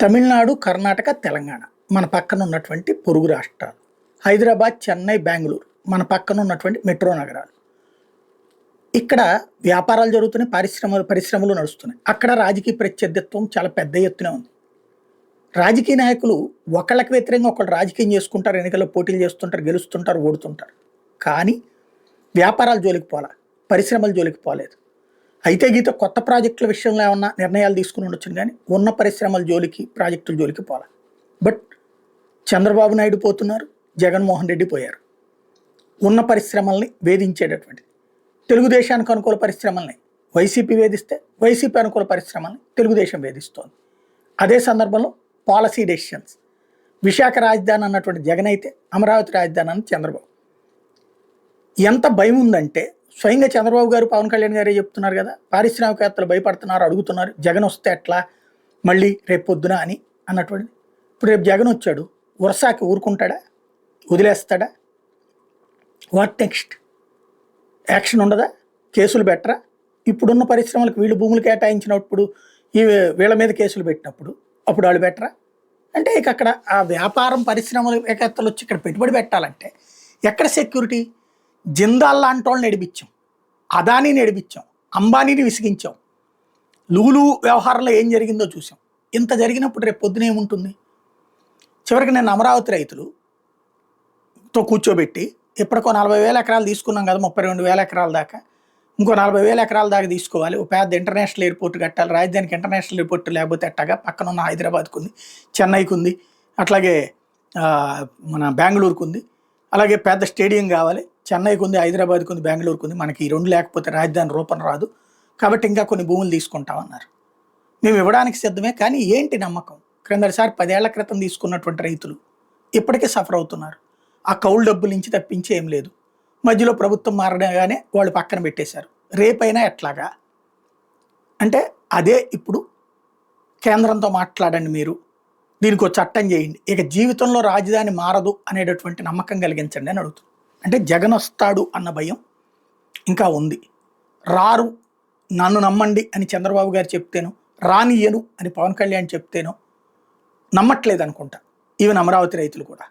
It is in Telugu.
తమిళనాడు, కర్ణాటక, తెలంగాణ మన పక్కన ఉన్నటువంటి పొరుగు రాష్ట్రాలు. హైదరాబాద్, చెన్నై, బెంగుళూరు మన పక్కన ఉన్నటువంటి మెట్రో నగరాలు. ఇక్కడ వ్యాపారాలు జరుగుతున్నాయి, పరిశ్రమలు నడుస్తున్నాయి. అక్కడ రాజకీయ ప్రత్యర్థిత్వం చాలా పెద్ద ఎత్తున ఉంది. రాజకీయ నాయకులు ఒకళ్ళకి వ్యతిరేకంగా ఒకళ్ళు రాజకీయం చేసుకుంటారు, ఎన్నికల్లో పోటీలు చేస్తుంటారు, గెలుస్తుంటారు, ఓడుతుంటారు. కానీ వ్యాపారాల జోలికి పోలా, పరిశ్రమల జోలికి పోలేదు. అయితే గీత కొత్త ప్రాజెక్టుల విషయంలో ఏమన్నా నిర్ణయాలు తీసుకుని ఉండొచ్చు, కానీ ఉన్న పరిశ్రమల జోలికి, ప్రాజెక్టుల జోలికి పోలా. బట్ చంద్రబాబు నాయుడు పోతున్నారు, జగన్మోహన్ రెడ్డి పోయారు. ఉన్న పరిశ్రమల్ని వేధించేటటువంటి తెలుగుదేశానికి అనుకూల పరిశ్రమల్ని వైసీపీ వేధిస్తే, వైసీపీ అనుకూల పరిశ్రమల్ని తెలుగుదేశం వేధిస్తోంది. అదే సందర్భంలో పాలసీ డెసిషన్స్, విశాఖ రాజధాని అన్నటువంటి జగన్ అయితే అమరావతి రాజధాని అని చంద్రబాబు. ఎంత భయం ఉందంటే స్వయంగా చంద్రబాబు గారు, పవన్ కళ్యాణ్ గారే చెప్తున్నారు కదా, పారిశ్రామికవేత్తలు భయపడుతున్నారు, అడుగుతున్నారు జగన్ వస్తే ఎట్లా మళ్ళీ రేపు పొద్దున అని అన్నటువంటిది. ఇప్పుడు రేపు జగన్ వచ్చాడు, వర్షాకి ఊరుకుంటాడా, వదిలేస్తాడా? What next? యాక్షన్ ఉండదా? కేసులు బెటరా? ఇప్పుడున్న పరిశ్రమలకు వీళ్ళు భూములు కేటాయించినప్పుడు ఈ వీళ్ళ మీద కేసులు పెట్టినప్పుడు అప్పుడు వాళ్ళు బెటరా? అంటే ఇక అక్కడ ఆ వ్యాపారం, పరిశ్రమవేత్తలు వచ్చి ఇక్కడ పెట్టుబడి పెట్టాలంటే ఎక్కడ సెక్యూరిటీ? జిందాల్ లాంటి వాళ్ళని నడిపించాం, అదానీని నడిపించాం, అంబానీని విసిగించాం. లూలు వ్యవహారంలో ఏం జరిగిందో చూసాం. ఇంత జరిగినప్పుడు రేపు పొద్దున ఏముంటుంది? చివరికి నేను అమరావతి రైతులతో కూర్చోబెట్టి ఇప్పటికో 40,000 ఎకరాలు తీసుకున్నాం కదా, 32,000 ఎకరాల దాకా, ఇంకో 40,000 ఎకరాల దాకా తీసుకోవాలి, ఒక పెద్ద ఇంటర్నేషనల్ ఎయిర్పోర్ట్ కట్టాలి, రాజధానికి ఇంటర్నేషనల్ ఎయిర్పోర్ట్ లేకపోతే ఎట్టగా, పక్కన ఉన్న హైదరాబాద్కు ఉంది, చెన్నైకి ఉంది, అట్లాగే మన బెంగళూరుకు ఉంది, అలాగే పెద్ద స్టేడియం కావాలి, చెన్నైకి ఉంది, హైదరాబాద్కు ఉంది, బెంగళూరుకు ఉంది. మనకి ఈ రెండు లేకపోతే రాజధాని రూపం రాదు, కాబట్టి ఇంకా కొన్ని భూములు తీసుకుంటామన్నారు. మేము ఇవ్వడానికి సిద్ధమే, కానీ ఏంటి నమ్మకం? క్రిందటిసారి 10 ఏళ్ల క్రితం తీసుకున్నటువంటి రైతులు ఇప్పటికే సఫర్ అవుతున్నారు. ఆ కౌలు డబ్బుల నుంచి తప్పించి ఏం లేదు. మధ్యలో ప్రభుత్వం మారగానే వాళ్ళు పక్కన పెట్టేశారు. రేపైనా ఎట్లాగా అంటే అదే ఇప్పుడు కేంద్రంతో మాట్లాడండి, మీరు దీనికి ఒక చట్టం చేయండి, ఇక జీవితంలో రాజధాని మారదు అనేటటువంటి నమ్మకం కలిగించండి అని అడుగుతుంది. అంటే జగన్ వస్తాడు అన్న భయం ఇంకా ఉంది. రారు, నన్ను నమ్మండి అని చంద్రబాబు గారు చెప్తేనో, రానియను అని పవన్ కళ్యాణ్ చెప్తేనో నమ్మట్లేదు అనుకుంటా ఈవెన్ అమరావతి రైతులు కూడా.